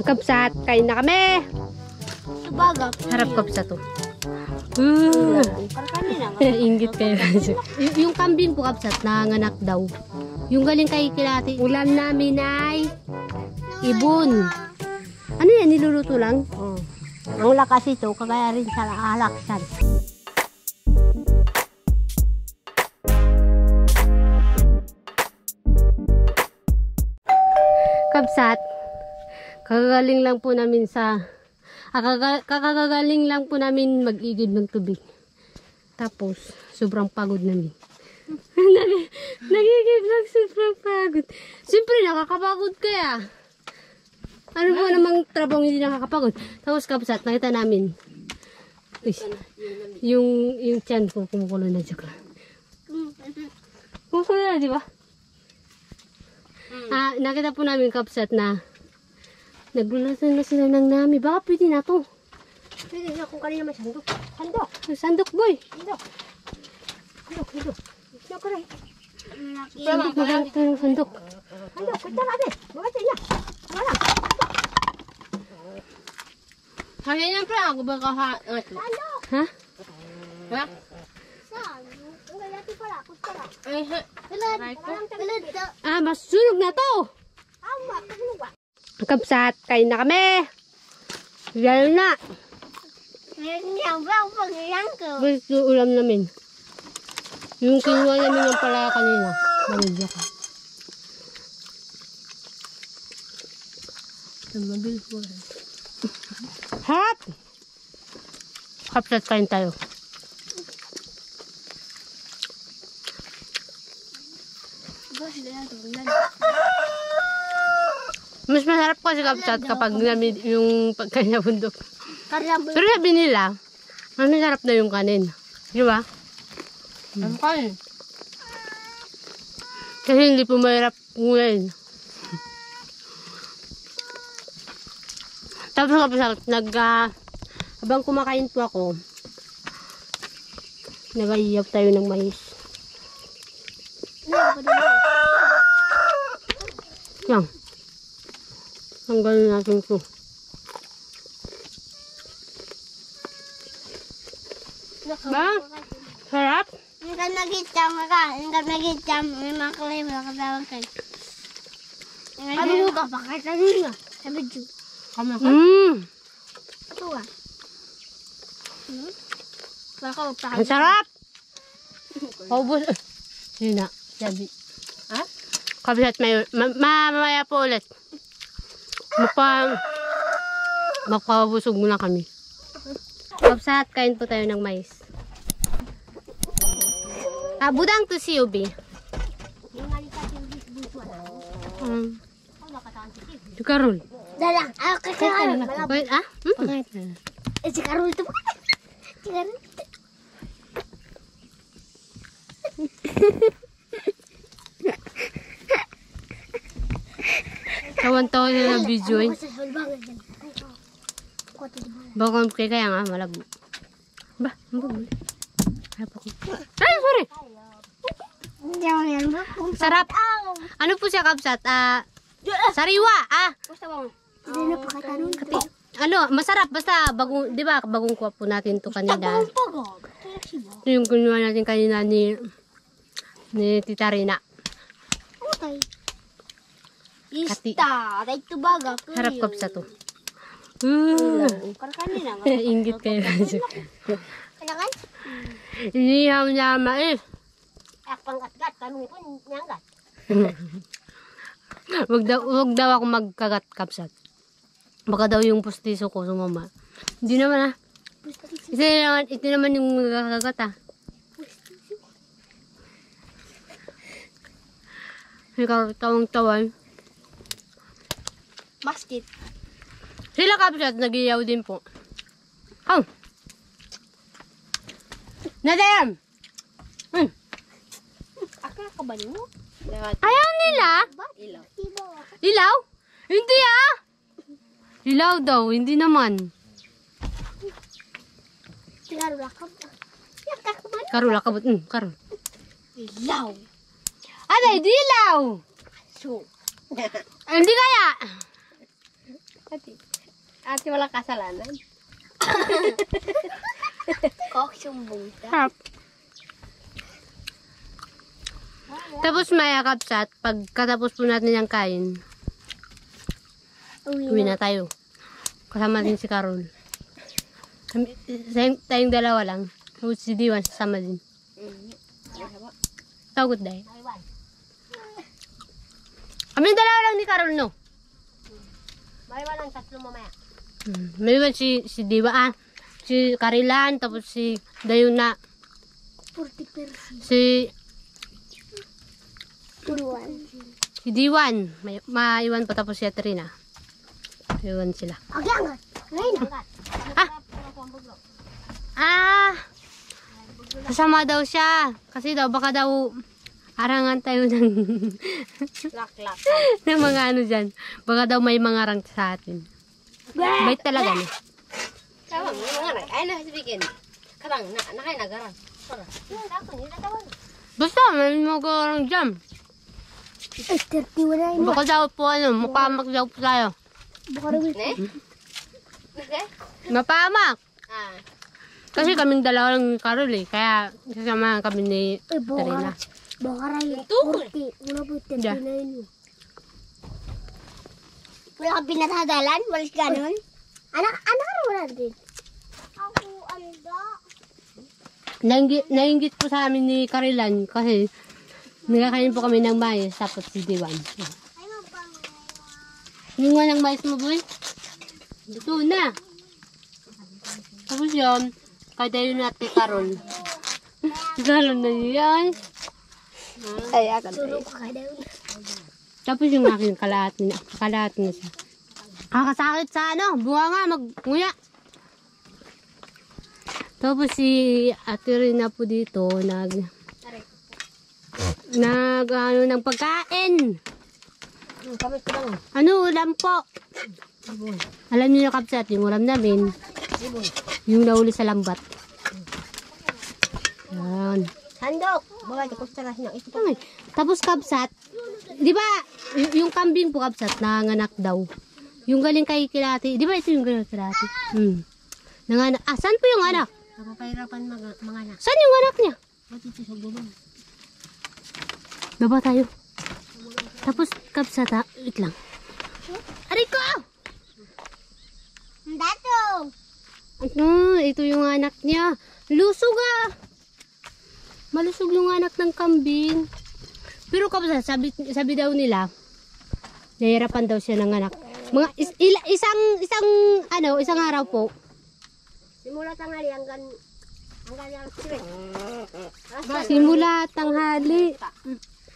Kapsat, kain na kami. Sabagap. Harap kapsat to. Inggit kayo. Yung kambing po kapsat, nanganak daw. Yung galing kay kilati, ulam namin ay ibon. Ano yan, niluluto lang? Oh. Ang lakas ito, kagaya rin sa alaksan. Kapsat, kakagaling lang po namin kakagaling lang po namin mag-igib ng tubig. Tapos, sobrang pagod namin. Nagigib lang, sobrang pagod. Siyempre, nakakapagod kaya. Ano po namang trabaho hindi nakakapagod. Tapos, kapsat, nakita namin. Yung tiyan ko, kumukulo na dyan. Kumukulo na, di ba? Nakita po namin kapsat na naglulasan na sila ng nami. Baka pwede na to. Pwede na kung kanina may sandok. Sandok! Sandok, boy! Sandok! Sandok! Sandok! Sandok, maganda ng sandok. Sandok, punta natin. Bakit niya? Wala. Kaya niyan pa ako ba kahat? Sandok! Ha? Ha? Sandok? Ang galati pala. Kustara. Ay, ha? Masunog na to! Kapsat, kain na kami! Lalo na! Gusto ulam namin. Yung kinuha namin ng pala kanina. Manigya ka. Hap! Kapsat, kain tayo. Mas masarap kasi kapsat kapag namin yung pagkain na bundok. Pero sabi nila, mas masarap na yung kanin. Di ba? Ang kanin. Kasi hindi po mahirap ngayon. Tapos kapsat, habang kumakain po ako, nag-iyaw tayo ng mais. Yan. Tanggalin natin ito. Ba? Sarap? Hindi nag-itjam ka. Hindi nag-itjam. May makulay mo nakatawag kayo. Ano mo ka? Bakit ano nga? Sabi dyan. Kama ka? Ito ka. Baka magpakain. Ang sarap! Paubos. Yun na. Sabi. Ha? Kapsat, mamaya po ulit. Mapabusog muna kami. Kapsat, kain po tayo ng mais. Budang to si Ubi. Si Carol. Dalang. Si Carol. Wait, Si Carol ito ba? Si Carol. Tawan-tawa na ng video eh. Baka kaya nga malabo. Ba, mabog. Ay, sorry! Sarap. Ano po siya kapsat? Sariwa. Ano, masarap. Basta, bagong, di ba, bagong kuha po natin to kanina. Ito yung kunuha natin kanina ni Tita Rina. Okay. Ista, right to baga. Harap kapsat to. Inggit kayo. Kailangan? Inihaw niya mais. Pangkat-gat, kami po niyanggat. Wag daw ako magkagat kapsat. Baka daw yung pustiso ko sumama. Hindi naman Ito naman yung magkakagat Ikaw tawang-tawan. Basket. Sila kapsat, nag-iyaw din po. Nadayam! Akala ka ba nyo? Ayaw nila? Ilaw. Ilaw? Hindi Ilaw daw, hindi naman. Karol ka ba? Karol akabot. Karol. Ilaw. Aday, di ilaw! So. Hindi kaya. Ate walang kasalanan. Kok sumbong ka. Sarap. Tapos maya kapsat, pagkatapos po natin yung kain, uwi na tayo. Kasama din si Carol. Tayong dalawa lang. Tapos si Diwan sasama din. Tagot dahil. Kaming dalawa lang ni Carol, no? May walang tatlo mamaya. May iwan si Diwa, si Karilan, tapos si Dayuna, 40%. si Diwan. Maiwan pa, tapos si Atrina. Iwan sila. Agad. Ngayon agad. Kasama daw siya. Kasi daw, baka daw arangan tayo ng Lak. ng mga ano dyan. Baka daw may mga rank sa atin. Bait talaga niya. Kawang, mga nag. Ay na sabihin. Karang, nakay nagarang. Para. Ako, nilatawan. Basta, may mga rank dyan. 31 na yun. Baka daw po, mapamak daw po tayo. Baka rin. Ne? Okay? Mapamak! Ah. Kasi kaming dalawa lang ni Carol eh. Kaya kasama kami ni Tarina. Baka rin. 40. Wala po 39 yun. Wala ka pinatadalan? Walis ganon? Anak ka wala din. Ako, anda. Nainggit po sa amin ni Karilan kasi nagkakain po kami ng mais tapos si Diwan. Yung nga ng mais mo, boy? Ito na. Tapos yun, kada yun natin Carol. Carol na yan. Ay, akan tayo. Tulog ka daw. Tapos yung aking kalahat na siya. Kakasakit sa ano, bunga nga, magnguya. Tapos si Ate Rina po dito, ng pagkain. Ano, ulam po. Alam niyo yung kapsat, yung ulam namin. Yung nahuli sa lambat. Yan. Handok! Baka di ko saras na ito. Ay, tapos kapsat, di ba, yung kambing po kapsat, nanganak daw. Yung galing kay Kilati, di ba ito yung galing kay Kilati? Nanganak. Saan po yung anak? Napapahirapan mga anak. Saan yung anak niya? Matito sa gulong. Baba tayo. Tapos kapsat, wait lang. Aray ko! Dato! Ito yung anak niya. Lusog ah! Malusog yung anak ng kambing. Pero kapsat, sabi daw nila, nahihirapan daw siya ng anak. Mga isang araw po. Simula tanghali hanggang Simula tanghali.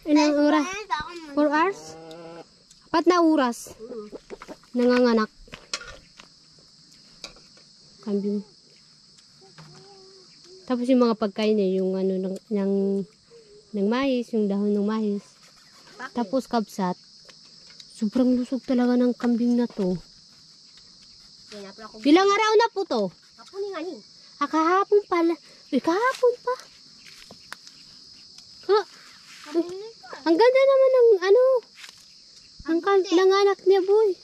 Ilang oras? 4 hours? 4 na oras. Nanganganak. Kambing. Tapos yung mga pagkain niya, yung ano ng mais, yung dahon ng mais. Tapos kapsat. Sobrang lusog talaga ng kambing na to. Ilang araw na po to? Kapon nga ni. Kahapon pala. Kahapon pa. Ang ganda naman ng ano. Ng anak niya, boy.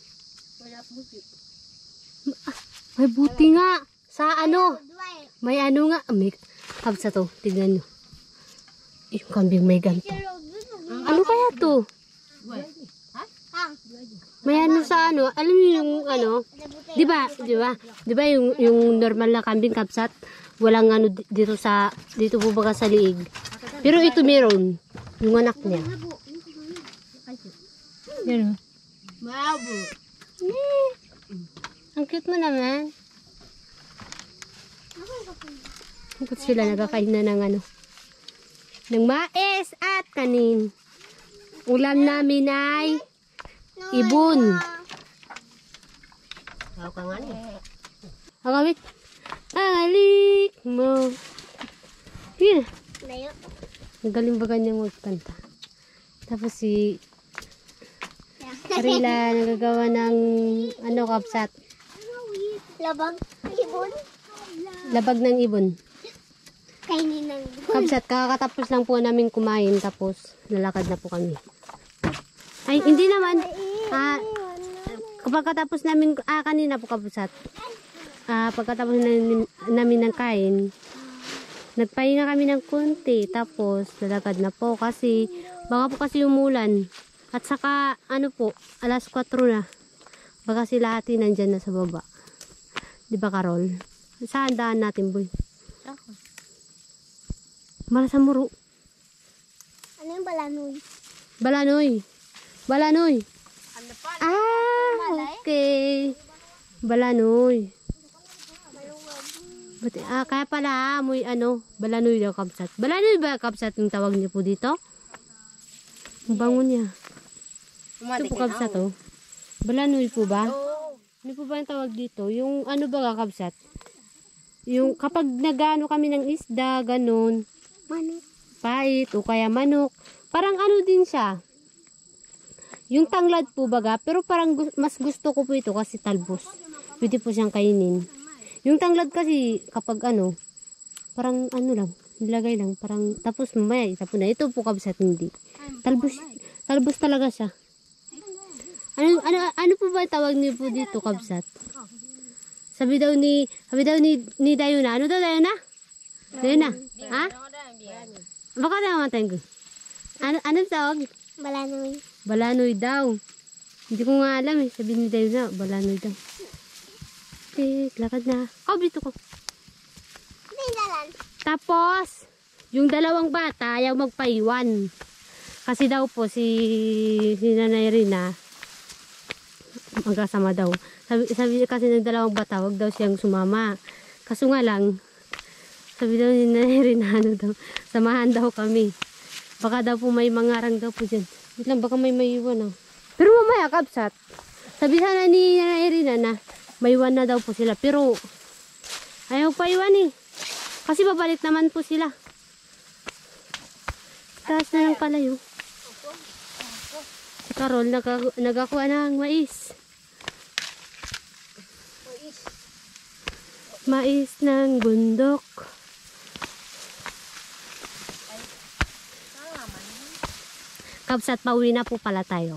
May buti nga. Sa ano. May ano nga. May kapsa to. Tignan nyo. Yung kambing may ganito. Ano kaya to? May ano sa ano. Alam niyo yung ano. Di ba yung normal na kambing kapsat. Walang ano dito po baga sa liig. Pero ito meron. Yung anak niya. Yan o. Mabo. Ang cute mo naman. Ang cute sila nagkakain na ng ano. Ng mais at kanin. Ulam namin ay ibon. Ako ka nga ni. Agawit. Alik mo. Yun. Layo. Magaling ba kanyang magkanta. Tapos si Arila nagagawa ng ano kapsat. Labag. Ibon. Labag ng ibon. Kainin ng Kapsat, kakatapos lang po namin kumain tapos lalakad na po kami. Ay, hindi naman. kapag katapos namin, kanina po kabusat, pagkatapos namin ng kain, nagpahinga kami ng konti, tapos lalakad na po kasi baka po kasi umulan. At saka, ano po, alas 4 na. Baka sila ate nandyan na sa baba. Di ba, Carol? Saan daan natin, boy? Malasamuro. Ano yung balanoy? Balanoy. Balanoy. Ano pa? Okay. Balanoy. Kaya pala, amoy balanoy daw kabsat. Balanoy ba kabsat yung tawag niyo po dito? Ang bango niya. Ito po kabsat, oh. Balanoy po ba? Ano po ba yung tawag dito? Yung ano ba kabsat? Yung kapag nagano kami ng isda, ganun. Manok. Pait o kaya manok. Parang ano din siya. Yung tanglad po baga, pero parang mas gusto ko po ito kasi talbos. Pwede po siyang kainin. Yung tanglad kasi kapag parang lang, nilagay lang, parang tapos mamaya itapon na. Ito po kabsat hindi. Talbos talaga siya. Ano po ba tawag niyo po dito kabsat? Sabi daw ni Dayuna. Ano daw Dayuna? Dayuna? Ha? Baka naman tayo. Ano tawag? Balanoy. Balanoy daw. Hindi ko nga alam eh. Sabi ni Dayuna, balanoy daw. Lakad na. Dito ko. Tapos, yung dalawang bata ayaw magpaiwan. Kasi daw po si Nanay Rina magkasama daw. Sabi kasi ng dalawang bata, wag daw siyang sumama. Kaso nga lang, sabi daw ni Nanay Rina, daw, samahan daw kami. Baka daw po may mangarang daw po dyan. Wait lang, baka may iwan. Pero mamaya, kabsat. Sabi sana ni Nanay Rina na may iwan na daw po sila. Pero, ayaw pa iwan eh. Kasi babalik naman po sila. Taas na lang pala yun. Si Carol, nagakuha ng mais. Mais ng bundok. Kabsat, pauwi na po pala tayo.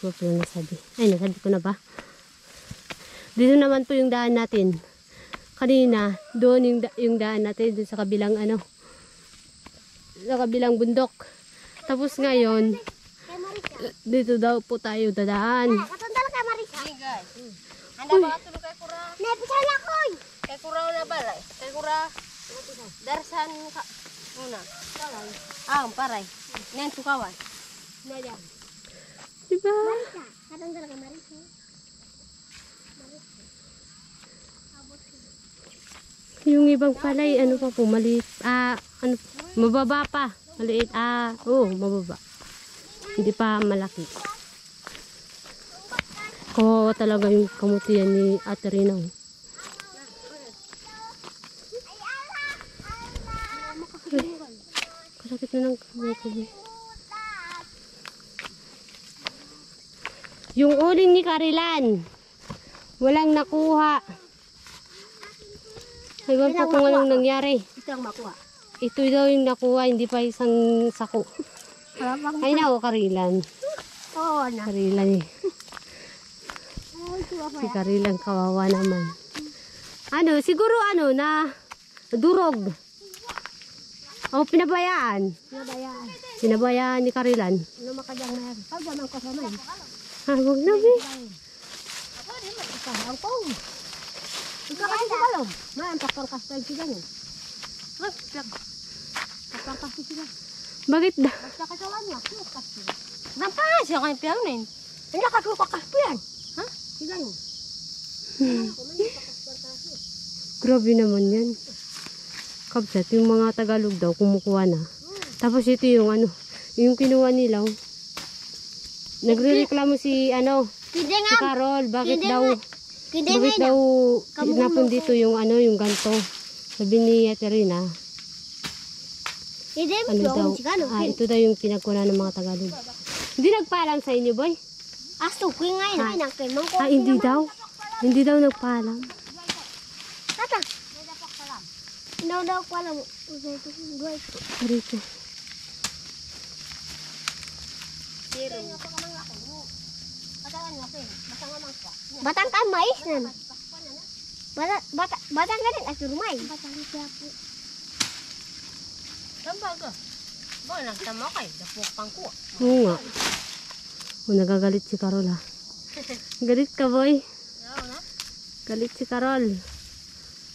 Nasabi ko na ba? Dito naman po yung daan natin. Kanina, doon yung daan natin, doon sa kabilang sa kabilang bundok. Tapos ngayon, dito daw po tayo dadaan. Katundal ka, Marisa. Hey guys. Anda ba tulog kay Kura? Napisala ko. Kay Kura na balay. Kay Kura. Darsan ka. Una. Paray. Nen tukawan. Naya. Diba? Marisa. Katundal ka, Marisa. Yung ibang palay, pa po, maliit. Mababa pa. Maliit. Mababa. Hindi pa malaki. Kawawa talaga yung kamutihan ni Ate Rina. Kasakit na ng kamay ko. Yung uling ni Karilan, walang nakuha. Ewan po kung anong nangyari. Ito ang makuha. Ito daw yung nakuha, hindi pa isang sako. Ay na, Karilan. Oo na. Karilan eh. Si Karilan kawawa naman. Siguro na durog. Pinabayaan. Nabayaan. Pinabayaan ni Karilan. Ano makadyang mayroon? Pagyan ang kasamay. Huwag na ba? Ang pong. Ikaw kasi sa balong. Mayroon pagpangkastal sila niya. Pagpangkastal sila. Bakit da? Basta kasawan niya. Pagpangkastal. Nampas siya kay piyanin. Hindi ka pagpangkastal yan. Ha? Sila niya. Grabe naman yan. Kabsat, yung mga Tagalog daw kumukuha na. Tapos ito yung yung kinuha nila. Nagrereklamo si si Carol, bakit daw napon dito yung yung ganto. Sabi ni Ate Rina, ito daw yung pinagkuha ng mga Tagalog. Hindi nagpaalam sa inyo, boy? Sukoy nga yun. Hindi daw nagpaalam. Tata. Hindi daw paalam. Dito. Batang kan mais nan. Batang kan ang surmay. Batang siya po. Tambaga. Boy, nagtama kay. Dapok pangko. Oo nga. Oh, nagagalit si Carol ha. Galit ka, boy. Oo na. Galit si Carol.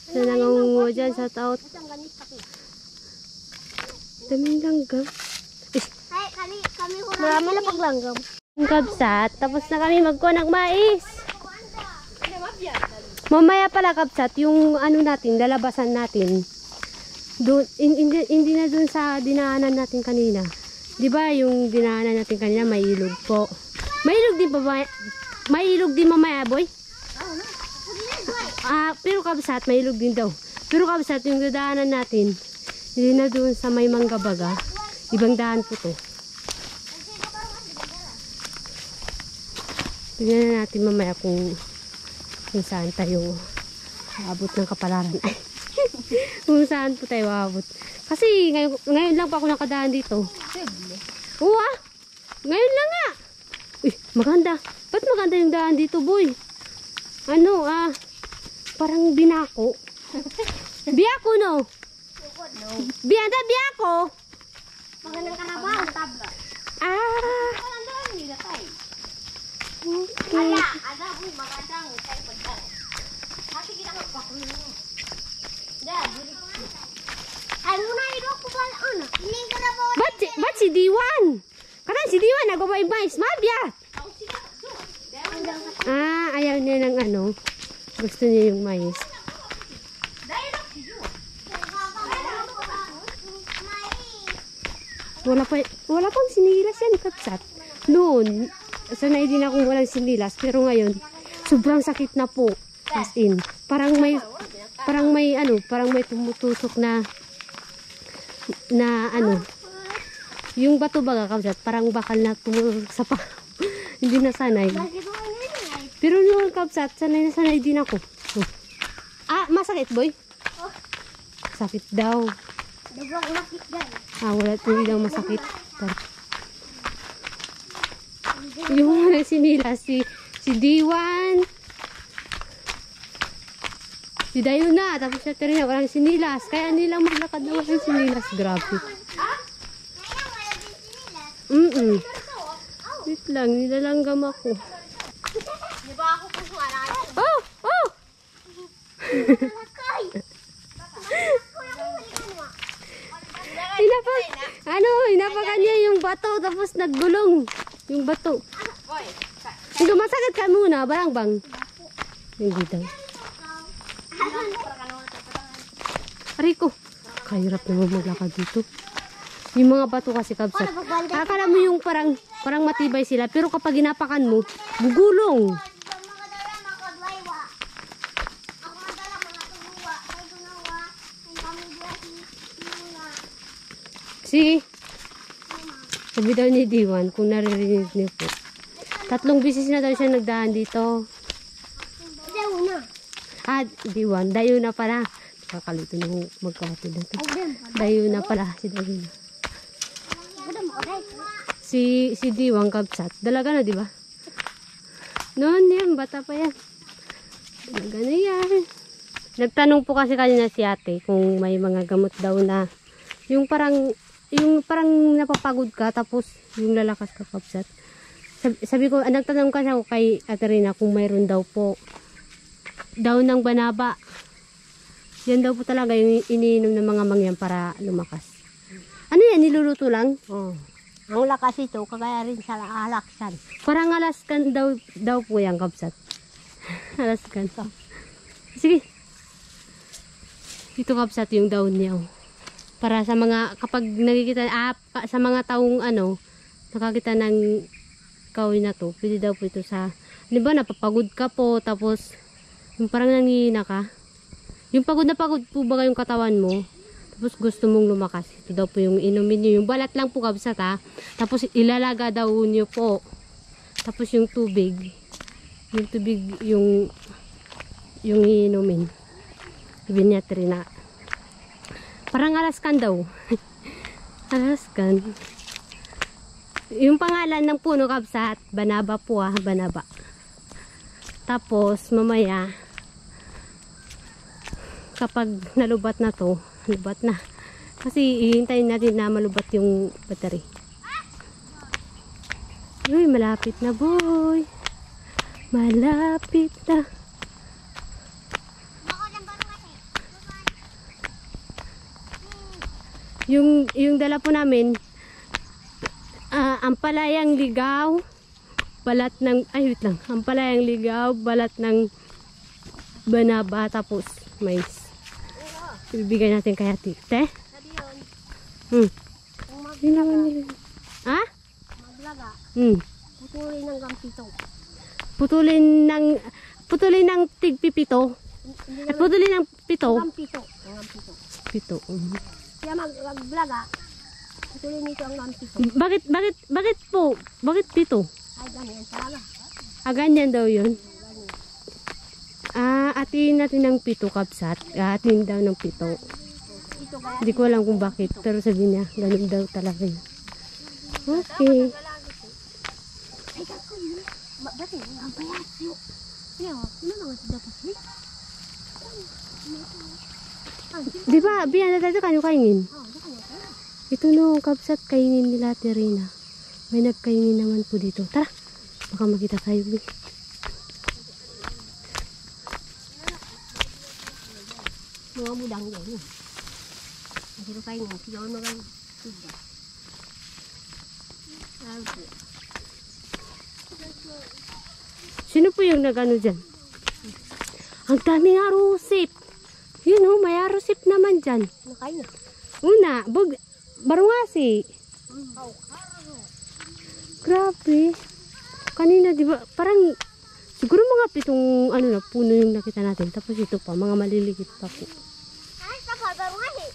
Sa nangunguha dyan sa taot. Daming langgam. Ay, kami marami na paglanggam. Ang kabsat. Tapos na kami magkuha ng mais. Mamaya pala kabsat, yung ano natin, lalabasan natin. Doon, hindi na doon sa dinaanan natin kanina. Di ba yung dinaanan natin kanina may ilog po. May ilog din pa ba? May ilog din mamaya, boy? Pero kabsat, may ilog din daw. Pero kabsat, yung dadaanan natin, hindi na doon sa may Manggabaga. Ibang daan po to. Tingnan na natin mamaya kung saan tayo aabot ng kapalaran. Kung saan po tayo aabot. Kasi ngayon lang pa ako nakadaan dito. Oo ah. Ngayon lang nga. Uy, maganda. Ba't maganda yung daan dito, boy? Ano parang binako. Biyako no? Biyanda biyako. Magandang karabaw. Tabla. Okay. Ada po magandang tayo pagdaan. Kasi kita magpakulo. Ay, muna ito ko pala ano. Hindi karabaw. Ba't si Diwan? Karang si Diwan nagawa yung mais. Mabiyat. Ayaw niya ng ano. Gusto niya yung mais. Wala pang sinilas yan, kapsat. Noon, sanay din akong walang sinilas. Pero ngayon, sobrang sakit na po. As in, parang may tumutusok na ano. Yung bato baga, kapsat, parang bakal na tumutusok sa pa. Hindi na sanay. Pero noon, kapsat, sanay na sanay din ako. Masakit, boy? Sakit daw. Wala hindi daw masakit. Yung mga sinilas, si Diwan, si Dayuna, tapos siya rin walang sinilas. Kaya nilang maglakad na walang sinilas. Grabe. Wait lang, nilalanggam ako. Di ba ako po sumaraan? Oh! Hinapakan niya yung bato tapos naggulong yung bato. Boy, Hindi masakit ka muna, barang-bang. Hindi daw. Ariko, kahirap naman maglakad dito. Yung mga bato kasi kabsat. Akala mo yung parang matibay sila, pero kapag ginapakan mo, gugulong. Sige. Sabi daw ni Diwan, kung naririnig niyo po. 3 beses na daw siya nagdaan dito. Diwan. Dayuna pala. Kakalito na magkakatid na ito. Dayuna pala. Si Dayuna. Si Diwan kabsat. Dalaga na, di ba? Noon yan. Bata pa yan. Dalaga na yan. Nagtanong po kasi kanina si ate kung may mga gamot daw na yung parang napapagod ka tapos yung lalakas ka kabsat. Sabi ko, nagtanong kasi ako kay Aterina kung mayroon daw po daw ng banaba. Yan daw po talaga yung iniinom ng mga mangyan para lumakas. Ano yan? Niluluto lang? Ang lakas ito, kagaya rin sa alaksan. Parang alaskan daw po yan kabsat. Alaskan. Sige. Ito kabsat yung daon niya. Para sa mga, kapag nakikita, sa mga taong nakakita ng kahoy na to, pwede daw po ito sa, di ba, napapagod ka po, tapos, yung parang nangihina ka, yung pagod na pagod po ba yung katawan mo, tapos gusto mong lumakas, ito daw po yung inumin nyo, yung balat lang po kabsat tapos ilalaga daw nyo po, tapos yung tubig, yung inumin, sabi niya Trina. Parang alaskan daw. Alaskan. Yung pangalan ng puno kabsat, Banaba po Banaba. Tapos mamaya kapag nalubat na to, lubat na. Kasi hihintayin natin na malubat yung battery. Uy, malapit na boy. Malapit na. Yung dala po namin, ampalayang ligaw, balat ng, ay wait lang, ampalayang ligaw, balat ng banaba, tapos mais. Ibigay natin kay ate. Te? Yun naman nila. Ha? Maglaga. Putulin ng gampito. Putulin ng tigpipito. Putulin ng pito. Gampito. Pito. Kaya maglaga. Putulin nito ang gampito. Bakit po? Bakit pito? Ay, ganyan talaga. Ganyan daw yun. Atin natin ng pito kabsat. Atin daw ng pito. Ito kaya. Hindi ko alam kung bakit. Pero sabi niya, ganun daw talaga yun. Okay. Ay, kako yun. Dati, ang payat yun. Kaya, ano naman sa dapat yun? Di ba, biyan na tayo kanyo kaingin? Ito no, kabsat kaingin nila Terina. May nagkaingin naman po dito. Tara, baka makita tayo. Mga budang yun. Masiro kayo nga. Sigaw na kayo. Sino po yung nagano dyan? Ang dami nga rusip. Yun o, may rusip naman dyan. Nakain na. Una, barungasi. Grabe. Kanina, di ba, parang, siguro mga pitong, puno yung nakita natin. Tapos ito pa, mga maliliit pa po. Ay, kapal, baru ngahi.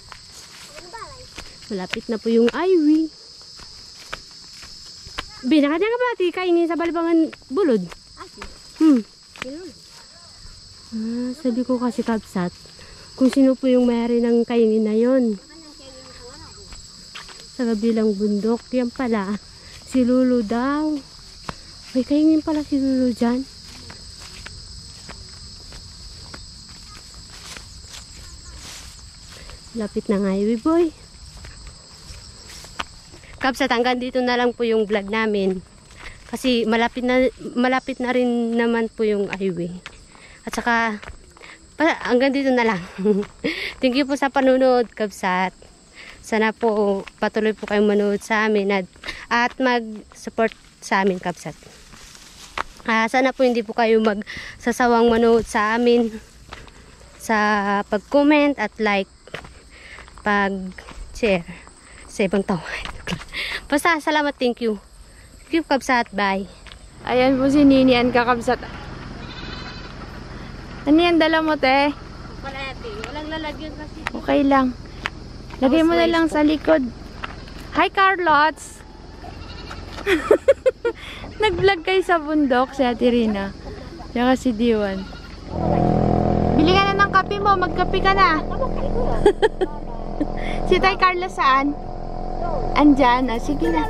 Ang balay. Malapit na po yung ivy. Binakadya ka ba, kaingin sa balibangan bulod? Sabi ko kasi kabsat, kung sino po yung mayari ng kaingin na yon. Sa kabilang bundok, yan pala. Si Lulu daw. May kaingin pala si Lulu dyan. Lapit na nga, Iwi boy. Kabsat, hanggang dito na lang po yung vlog namin. Kasi malapit na rin naman po yung highway. At saka, hanggang dito na lang. Thank you po sa panunod, kabsat. Sana po patuloy po kayong manood sa amin at mag-support sa amin, kabsat. Sana po hindi po kayo magsasawang manood sa amin sa pag-comment at like, pag-share sa ibang tao. Basta, salamat, thank you. Thank you, kabsat. Bye. Ayan po si Nini ang kakabsat. Ano yan dala mo, te? Walang lalagyan kasi. Okay lang. Lagay mo na lang sa likod. Hi, Carlots! Nag-vlog kayo sa bundok, si Ate Rina. Tsaka si Diwan. Bili ka na ng kape mo. Magkape ka na. Si Tay Carla saan? Andyan. Sige na.